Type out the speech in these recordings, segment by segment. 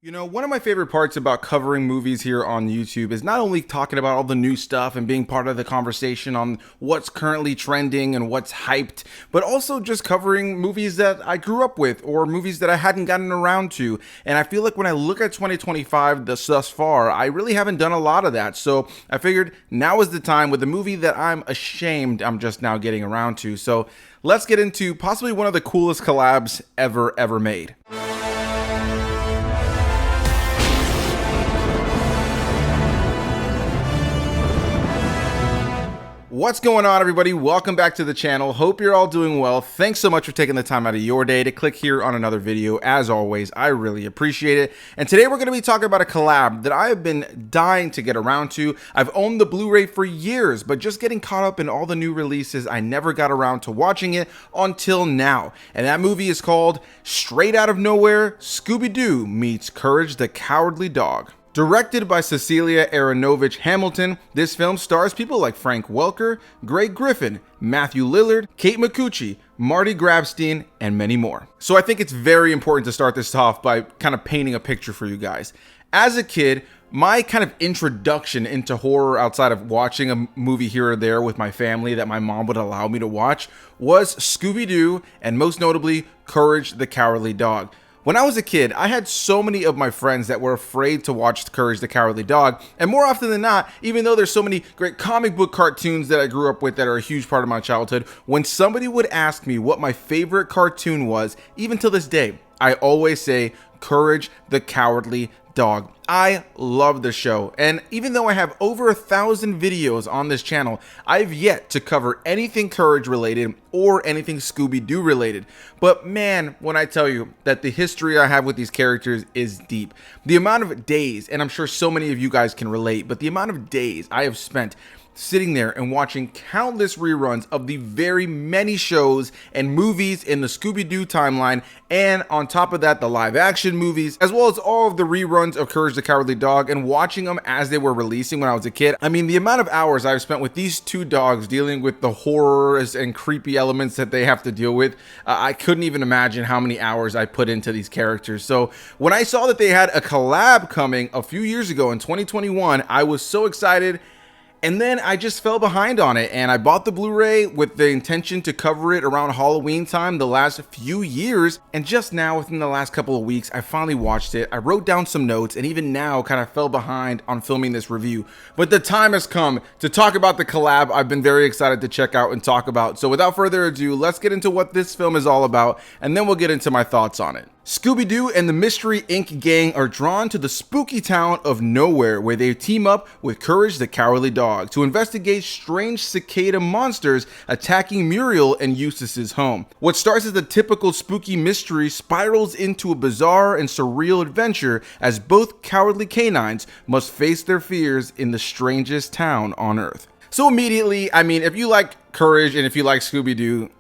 You know, one of my favorite parts about covering movies here on YouTube is not only talking about all the new stuff and being part of the conversation on what's currently trending and what's hyped, but also just covering movies that I grew up with or movies that I hadn't gotten around to. And I feel like when I look at 2025 thus far, I really haven't done a lot of that. So I figured now is the time with a movie that I'm ashamed I'm just now getting around to. So let's get into possibly one of the coolest collabs ever made. What's going on, everybody? Welcome back to the channel. Hope you're all doing well. Thanks so much for taking the time out of your day to click here on another video. As always, I really appreciate it. And today we're going to be talking about a collab that I have been dying to get around to. I've owned the Blu-ray for years, but just getting caught up in all the new releases, I never got around to watching it until now. And that movie is called Straight Out of Nowhere, Scooby-Doo meets Courage the Cowardly Dog. Directed by Cecilia Aranovich Hamilton, this film stars people like Frank Welker, Greg Griffin, Matthew Lillard, Kate McCucci, Marty Grabstein, and many more. So I think it's very important to start this off by kind of painting a picture for you guys. As a kid, my kind of introduction into horror outside of watching a movie here or there with my family that my mom would allow me to watch was Scooby-Doo, and most notably, Courage the Cowardly Dog. When I was a kid, I had so many of my friends that were afraid to watch Courage the Cowardly Dog, and more often than not, even though there's so many great comic book cartoons that I grew up with that are a huge part of my childhood, when somebody would ask me what my favorite cartoon was, even to this day, I always say Courage the Cowardly Dog. I love the show, and even though I have over 1,000 videos on this channel, I've yet to cover anything Courage related or anything Scooby-Doo related. But man, when I tell you that the history I have with these characters is deep, the amount of days, and I'm sure so many of you guys can relate, but the amount of days I have spent sitting there and watching countless reruns of the very many shows and movies in the Scooby-Doo timeline, and on top of that, the live action movies, as well as all of the reruns of Courage the Cowardly Dog, and watching them as they were releasing when I was a kid. I mean, the amount of hours I've spent with these two dogs dealing with the horrors and creepy elements that they have to deal with, I couldn't even imagine how many hours I put into these characters. So when I saw that they had a collab coming a few years ago in 2021, I was so excited. And then I just fell behind on it, and I bought the Blu-ray with the intention to cover it around Halloween time the last few years, and just now within the last couple of weeks I finally watched it. I wrote down some notes, and even now kind of fell behind on filming this review, but the time has come to talk about the collab I've been very excited to check out and talk about. So without further ado, let's get into what this film is all about, and then we'll get into my thoughts on it. Scooby-Doo and the Mystery Inc. gang are drawn to the spooky town of Nowhere, where they team up with Courage the Cowardly Dog to investigate strange cicada monsters attacking Muriel and Eustace's home. What starts as a typical spooky mystery spirals into a bizarre and surreal adventure as both cowardly canines must face their fears in the strangest town on Earth. So immediately, I mean, if you like Courage and if you like Scooby-Doo,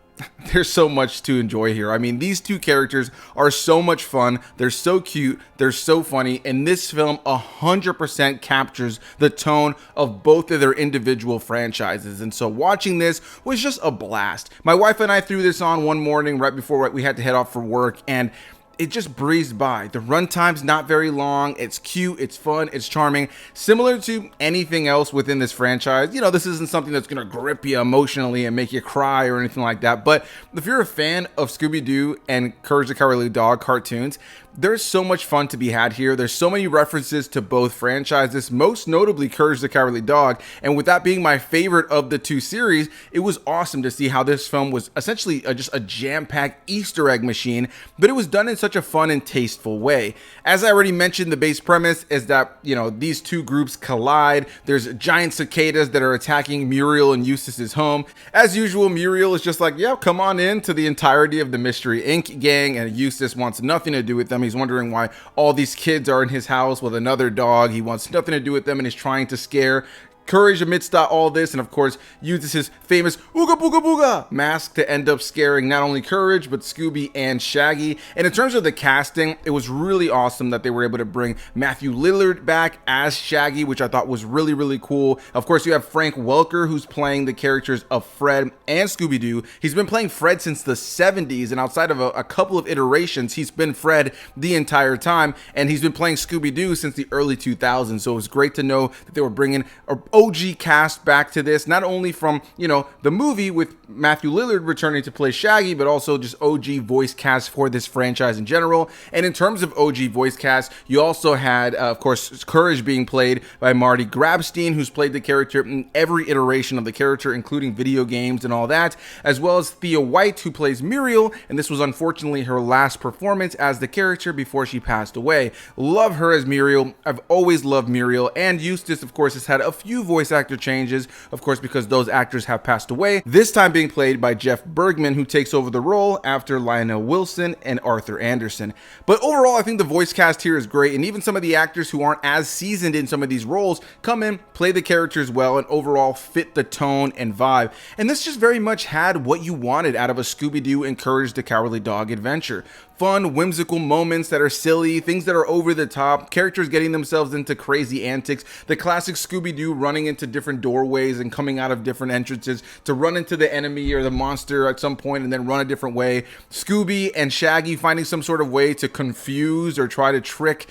there's so much to enjoy here. I mean, these two characters are so much fun. They're so cute. They're so funny. And this film 100% captures the tone of both of their individual franchises. And so watching this was just a blast. My wife and I threw this on one morning right before we had to head off for work, and it just breezed by. The runtime's not very long. It's cute, it's fun, it's charming. Similar to anything else within this franchise, you know, this isn't something that's gonna grip you emotionally and make you cry or anything like that. But if you're a fan of Scooby-Doo and Courage the Cowardly Dog cartoons, there's so much fun to be had here. There's so many references to both franchises, most notably Courage the Cowardly Dog. And with that being my favorite of the two series, it was awesome to see how this film was essentially just a jam-packed Easter egg machine, but it was done in such a fun and tasteful way. As I already mentioned, the base premise is that, you know, these two groups collide. There's giant cicadas that are attacking Muriel and Eustace's home. As usual, Muriel is just like, yeah, come on in to the entirety of the Mystery Inc. gang, and Eustace wants nothing to do with them. He's wondering why all these kids are in his house with another dog. He wants nothing to do with them, and he's trying to scare Courage, amidst all this, and of course uses his famous ooga booga booga mask to end up scaring not only Courage but Scooby and Shaggy. And in terms of the casting, it was really awesome that they were able to bring Matthew Lillard back as Shaggy, which I thought was really cool. Of course, you have Frank Welker, who's playing the characters of Fred and Scooby-Doo. He's been playing Fred since the 70s, and outside of a couple of iterations, he's been Fred the entire time, and he's been playing Scooby-Doo since the early 2000s. So it was great to know that they were bringing an OG cast back to this, not only from, the movie with Matthew Lillard returning to play Shaggy, but also just OG voice cast for this franchise in general. And in terms of OG voice cast, you also had, of course, Courage being played by Marty Grabstein, who's played the character in every iteration of the character, including video games and all that, as well as Thea White, who plays Muriel, and this was unfortunately her last performance as the character before she passed away. Love her as Muriel. I've always loved Muriel, and Eustace, of course, has had a few voice actor changes, of course, because those actors have passed away, this time being played by Jeff Bergman, who takes over the role after Lionel Wilson and Arthur Anderson. But overall, I think the voice cast here is great, and even some of the actors who aren't as seasoned in some of these roles come in, play the characters well, and overall fit the tone and vibe. And this just very much had what you wanted out of a Scooby-Doo and Courage the Cowardly Dog adventure. Fun, whimsical moments that are silly, things that are over the top, characters getting themselves into crazy antics, the classic Scooby-Doo running into different doorways and coming out of different entrances to run into the enemy or the monster at some point and then run a different way. Scooby and Shaggy finding some sort of way to confuse or try to trick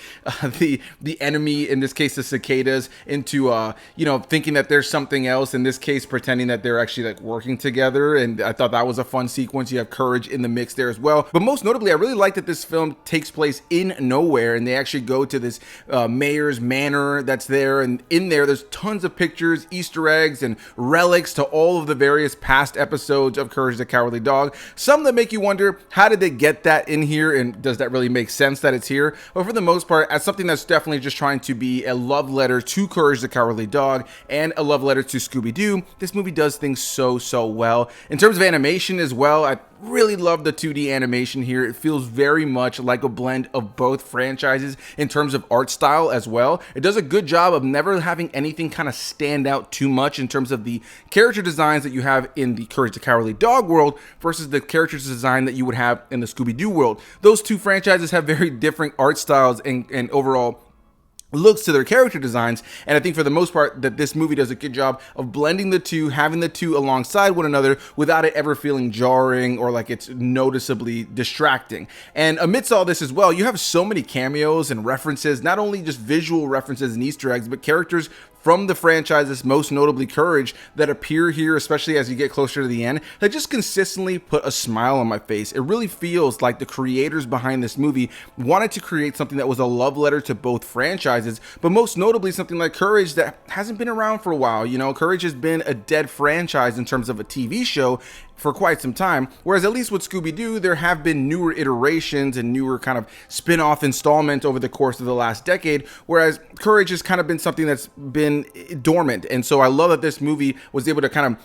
the enemy, in this case the cicadas, into thinking that there's something else, in this case pretending that they're actually like working together. And I thought that was a fun sequence. You have Courage in the mix there as well. But most notably, I really like that this film takes place in nowhere, and they actually go to this mayor's manor that's there, and in there's tons of pictures, Easter eggs, and relics to all of the various past episodes of Courage the Cowardly Dog. Some that make you wonder, how did they get that in here, and does that really make sense that it's here? But for the most part, as something that's definitely just trying to be a love letter to Courage the Cowardly Dog and a love letter to Scooby-Doo, this movie does things so well. In terms of animation as well, I really love the 2D animation here. It feels very much like a blend of both franchises in terms of art style as well. It does a good job of never having anything kind of stand out too much in terms of the character designs that you have in the Courage the Cowardly Dog world versus the character design that you would have in the Scooby-Doo world. Those two franchises have very different art styles and overall looks to their character designs, and I think for the most part that this movie does a good job of blending the two, having the two alongside one another without it ever feeling jarring or like it's noticeably distracting. And amidst all this as well, you have so many cameos and references, not only just visual references and Easter eggs, but characters from the franchises, most notably Courage, that appear here, especially as you get closer to the end, that just consistently put a smile on my face. It really feels like the creators behind this movie wanted to create something that was a love letter to both franchises, but most notably something like Courage that hasn't been around for a while. Courage has been a dead franchise in terms of a TV show for quite some time, whereas at least with Scooby-Doo, there have been newer iterations and newer kind of spin-off installments over the course of the last decade, whereas Courage has kind of been something that's been dormant. And so I love that this movie was able to kind of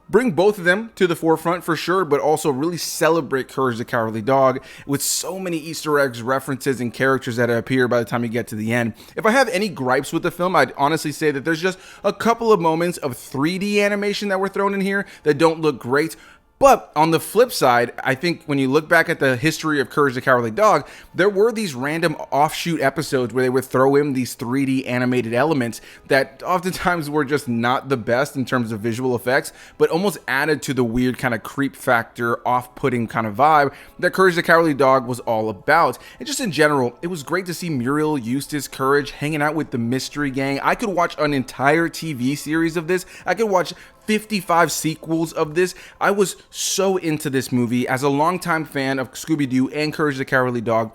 bring both of them to the forefront for sure, but also really celebrate Courage the Cowardly Dog with so many Easter eggs, references, and characters that appear by the time you get to the end. If I have any gripes with the film, I'd honestly say that there's just a couple of moments of 3D animation that were thrown in here that don't look great. But on the flip side, I think when you look back at the history of Courage the Cowardly Dog, there were these random offshoot episodes where they would throw in these 3D animated elements that oftentimes were just not the best in terms of visual effects, but almost added to the weird kind of creep factor, off-putting kind of vibe that Courage the Cowardly Dog was all about. And just in general, it was great to see Muriel, Eustace, Courage hanging out with the Mystery Gang. I could watch an entire TV series of this. I could watch 55 sequels of this. I was so into this movie. As a longtime fan of Scooby-Doo and Courage the Cowardly Dog,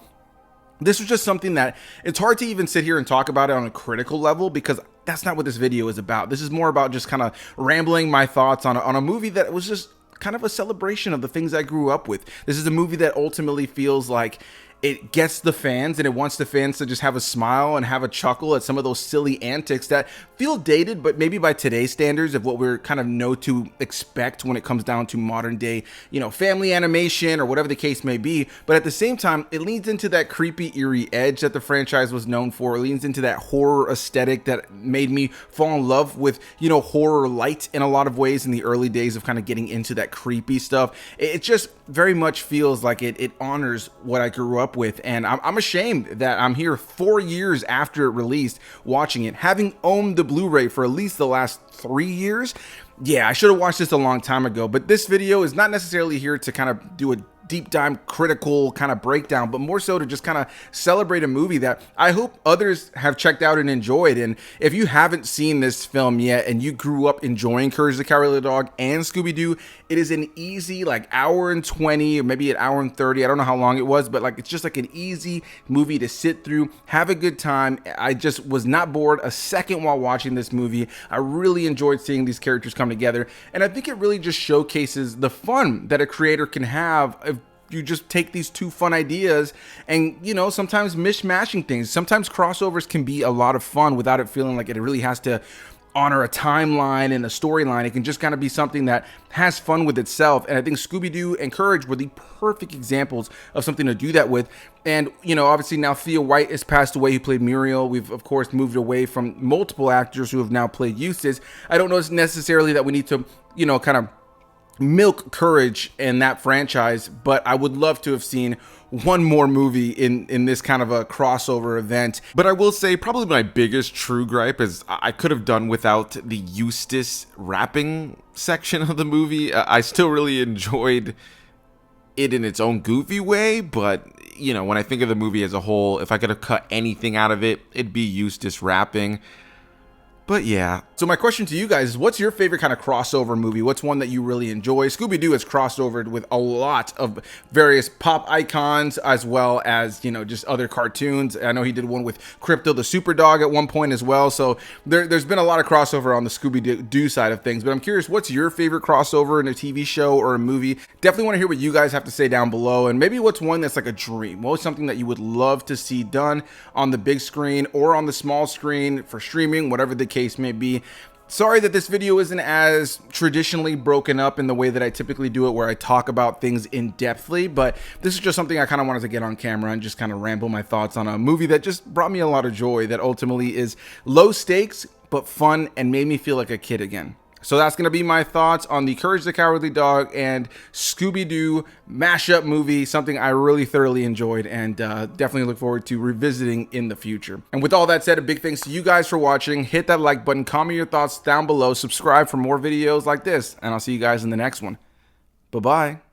this was just something that it's hard to even sit here and talk about it on a critical level, because that's not what this video is about. This is more about just kind of rambling my thoughts on a movie that was just kind of a celebration of the things I grew up with. This is a movie that ultimately feels like it gets the fans and it wants the fans to just have a smile and have a chuckle at some of those silly antics that feel dated, but maybe by today's standards of what we're kind of know to expect when it comes down to modern day, family animation or whatever the case may be. But at the same time, it leans into that creepy, eerie edge that the franchise was known for. It leans into that horror aesthetic that made me fall in love with, horror light in a lot of ways in the early days of kind of getting into that creepy stuff. It just very much feels like it honors what I grew up with. And I'm ashamed that I'm here 4 years after it released watching it, having owned the Blu-ray for at least the last 3 years. Yeah, I should have watched this a long time ago, but this video is not necessarily here to kind of do a deep dive critical kind of breakdown, but more so to just kind of celebrate a movie that I hope others have checked out and enjoyed. And if you haven't seen this film yet and you grew up enjoying Courage the Cowardly Dog and Scooby-Doo, it is an easy hour and 20 or maybe an hour and 30. I don't know how long it was, but it's just an easy movie to sit through, have a good time. I just was not bored a second while watching this movie. I really enjoyed seeing these characters come together, and I think it really just showcases the fun that a creator can have if you just take these two fun ideas and, sometimes mishmashing things. Sometimes crossovers can be a lot of fun without it feeling like it really has to honor a timeline and a storyline. It can just kind of be something that has fun with itself. And I think Scooby-Doo and Courage were the perfect examples of something to do that with. And, obviously now Thea White has passed away, who played Muriel. We've, of course, moved away from multiple actors who have now played Eustace. I don't know necessarily that we need to, kind of milk Courage in that franchise, but I would love to have seen one more movie in this kind of a crossover event. But I will say probably my biggest true gripe is I could have done without the Eustace rapping section of the movie. I still really enjoyed it in its own goofy way, but when I think of the movie as a whole, if I could have cut anything out of it, it'd be Eustace rapping. But yeah, so my question to you guys is, what's your favorite kind of crossover movie? What's one that you really enjoy? Scooby-Doo has crossed over with a lot of various pop icons, as well as, just other cartoons. I know he did one with Crypto the Super Dog at one point as well. So there's been a lot of crossover on the Scooby-Doo side of things. But I'm curious, what's your favorite crossover in a TV show or a movie? Definitely want to hear what you guys have to say down below. And maybe what's one that's like a dream? What's something that you would love to see done on the big screen or on the small screen for streaming, whatever the case may be. Sorry that this video isn't as traditionally broken up in the way that I typically do it, where I talk about things in depthly, but this is just something I kind of wanted to get on camera and just kind of ramble my thoughts on a movie that just brought me a lot of joy, that ultimately is low stakes but fun and made me feel like a kid again. So that's going to be my thoughts on the Courage the Cowardly Dog and Scooby-Doo mashup movie, something I really thoroughly enjoyed and definitely look forward to revisiting in the future. And with all that said, a big thanks to you guys for watching. Hit that like button, comment your thoughts down below, subscribe for more videos like this, and I'll see you guys in the next one. Bye-bye.